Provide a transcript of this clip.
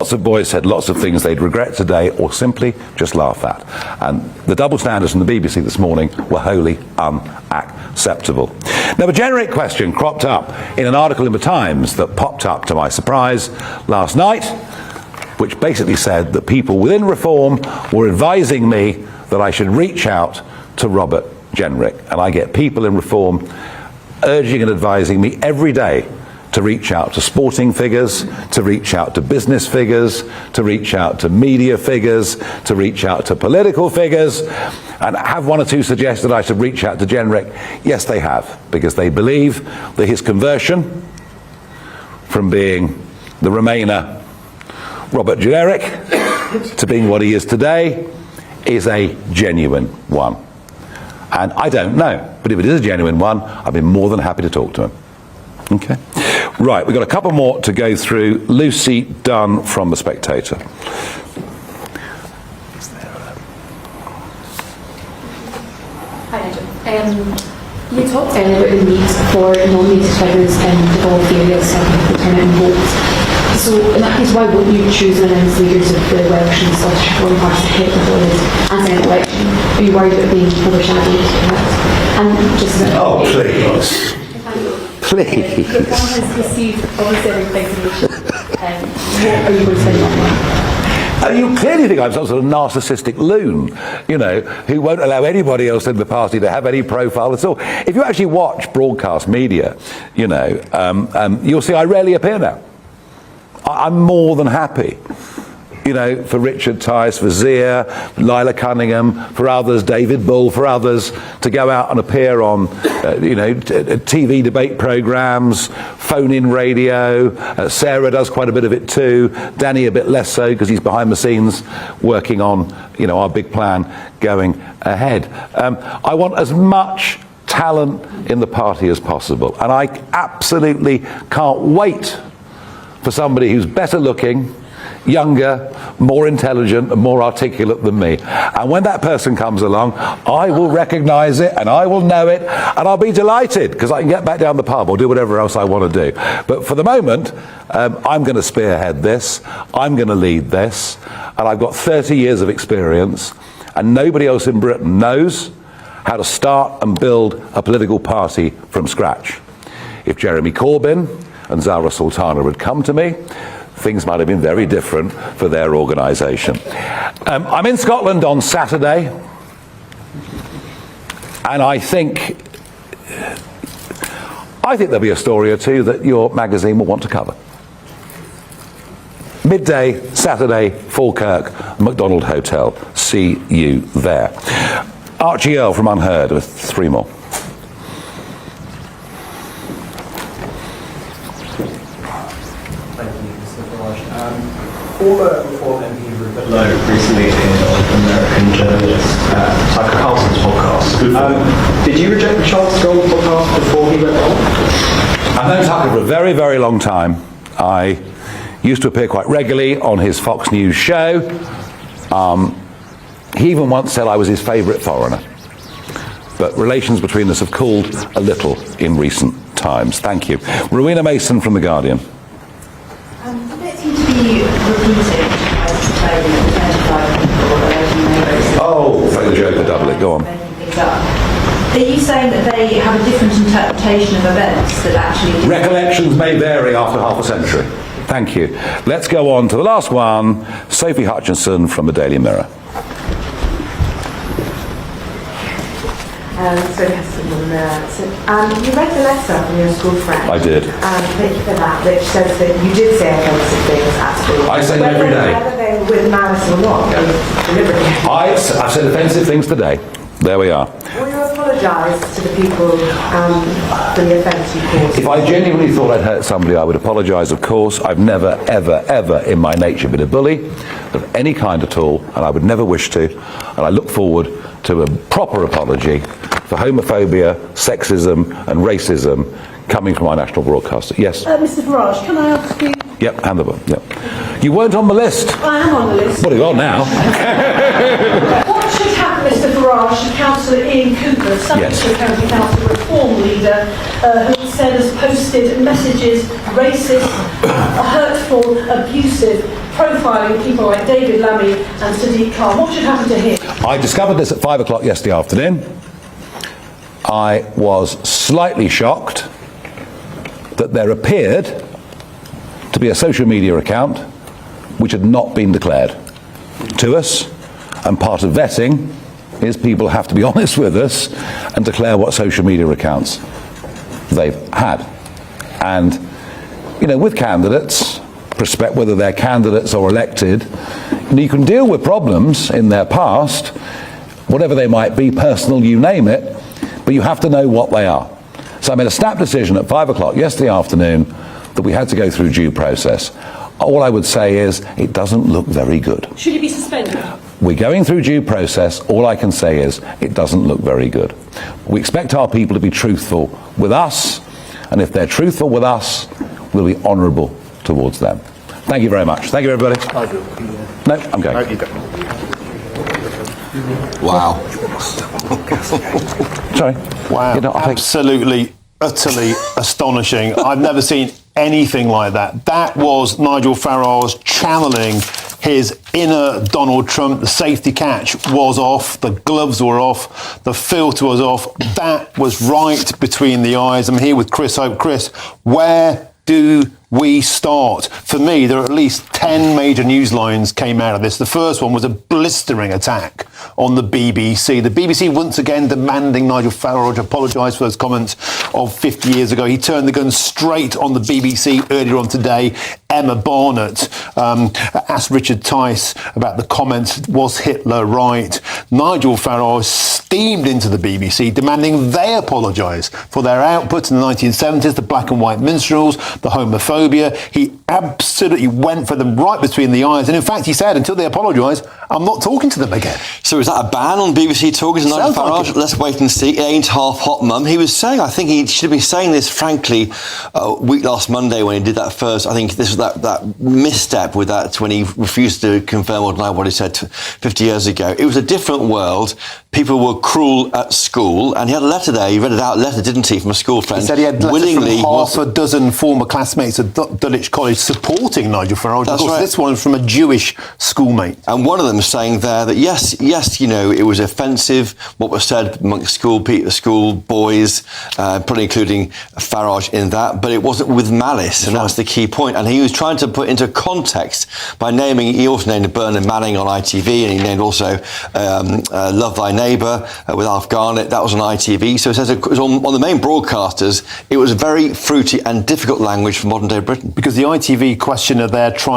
Lots of boys said lots of things they'd regret today or simply just laugh at. And the double standards from the BBC this morning were wholly unacceptable. Now, a generic question cropped up in an article in the Times that popped up to my surprise last night, which basically said that people within Reform were advising me that I should reach out to Robert Jenrick. And I get people in Reform urging and advising me every day to reach out to sporting figures, to reach out to business figures, to reach out to media figures, to reach out to political figures, and have one or two suggested I should reach out to Jenrick. Yes, they have, because they believe that his conversion from being the Remainer Robert Jenrick to being what he is today is a genuine one. And I don't know, but if it is a genuine one, I'd be more than happy to talk to him. Okay. Right, we've got a couple more to go through. Lucy Dunn from The Spectator. Hi, Nigel. You talked earlier about the need for nominated figures in all areas so people turn out and vote. So, in that case, why wouldn't you choose and announce leaders of the Welsh and Scottish Reform parties ahead before the Senate election? Are you worried about being overshadowed? And just oh, please. Please. The one has received obviously every information. What are you going to spend on? You clearly think I'm some sort of narcissistic loon, you know, who won't allow anybody else in the party to have any profile at all. If you actually watch broadcast media, you know, you'll see I rarely appear now. I'm more than happy, you know, for Richard Tice, for Zia, Lila Cunningham, for others, David Bull, for others, to go out and appear on, you know, TV debate programmes, phone-in radio. Sarah does quite a bit of it too. Danny a bit less so because he's behind the scenes working on, you know, our big plan going ahead. I want as much talent in the party as possible, and I absolutely can't wait for somebody who's better looking, younger, more intelligent and more articulate than me. And when that person comes along, I will recognise it and I will know it and I'll be delighted because I can get back down the pub or do whatever else I want to do. But for the moment, I'm going to spearhead this, I'm going to lead this, and I've got 30 years of experience and nobody else in Britain knows how to start and build a political party from scratch. If Jeremy Corbyn and Zara Sultana had come to me, things might have been very different for their organisation. I'm in Scotland on Saturday, and I think there'll be a story or two that your magazine will want to cover. Midday, Saturday, Falkirk, McDonald Hotel. See you there. Archie Earl from Unheard with 3 more. Former Reform MP Rupert Lowe recently appeared on American journalist Tucker Carlson's podcast. Did you reject the chance to go on the podcast before he went on? I've known Tucker for a very, very long time. I used to appear quite regularly on his Fox News show. He even once said I was his favourite foreigner. But relations between us have cooled a little in recent times. Thank you. Rowena Mason from The Guardian. Oh, for the joke, double it, go on. Are you saying that they have a different interpretation of events that actually... Recollections may vary after half a century. Thank you. Let's go on to the last one, Sophie Hutchinson from the Daily Mirror. You read the letter from your school friend. I did. Thank you for that, which says that you did say offensive things at school. I say them every day. Whether they were with malice or not, deliberately. I've said offensive things today. There we are. Will you apologise to the people for the offence you caused? If I genuinely thought I'd hurt somebody, I would apologise, of course. I've never, ever, ever in my nature been a bully of any kind at all, and I would never wish to. And I look forward to a proper apology for homophobia, sexism and racism coming from our national broadcaster. Yes? Mr Farage, can I ask you... Yep, hand them up. Yep. You weren't on the list. I am on the list. What are you on now? What should happen, Mr Farage, to Councillor Ian Cooper, Somerset County Council Reform leader, who said has posted messages, racist, hurtful disrespectful, abusive, profiling people like David Lammy and Sadiq Khan. What should happen to him? I discovered this at 5 o'clock yesterday afternoon. I was slightly shocked that there appeared to be a social media account which had not been declared to us, and part of vetting is people have to be honest with us and declare what social media accounts they've had. And, you know, with candidates, whether they're candidates or elected, you can deal with problems in their past, whatever they might be, personal, you name it, but you have to know what they are. So I made a snap decision at 5 o'clock yesterday afternoon that we had to go through due process. All I would say is it doesn't look very good. Should he be suspended? We're going through due process. All I can say is it doesn't look very good. We expect our people to be truthful with us, and if they're truthful with us, we'll be honourable towards them. Thank you very much. Thank you, everybody. No, I'm going. Wow. Sorry. Wow. You know, Absolutely, utterly astonishing. I've never seen anything like that. That was Nigel Farage channeling his inner Donald Trump. The safety catch was off, the gloves were off, the filter was off. That was right between the eyes. I'm here with Chris Hope. Chris, where do we start? For me, there are at least 10 major news lines came out of this. The first one was a blistering attack on the BBC. The BBC once again demanding Nigel Farage apologise for those comments of 50 years ago. He turned the gun straight on the BBC earlier on today. Emma Barnett asked Richard Tice about the comments, was Hitler right? Nigel Farage steamed into the BBC demanding they apologise for their output in the 1970s, the black and white minstrels, the homophobia. He absolutely went for them right between the eyes. And in fact, he said, until they apologise, I'm not talking to them again. So is that a ban on BBC talking to Nigel Farage? Like Let's wait and see. It ain't half hot, mum. He was saying, I think he should have been saying this, frankly, week last Monday when he did that first. I think this was that misstep with that when he refused to confirm or deny what he said 50 years ago. It was a different world. People were cruel at school, and he had a letter there. He read it out, letter, didn't he, from a school friend? He said he had letters willingly from half a dozen former classmates at Dulwich College supporting Nigel Farage. That's of course, right. This one was from a Jewish schoolmate. And one of them saying there that yes, you know, it was offensive what was said amongst school boys, probably including Farage in that, but it wasn't with malice, and that's the key point. And he was trying to put into context by naming. He also named Bernard Manning on ITV, and he named also Love Thy Neighbour with Alf Garnett. That was on ITV. So it says it was on the main broadcasters. It was very fruity and difficult language for modern day Britain. Because the ITV questioner there tried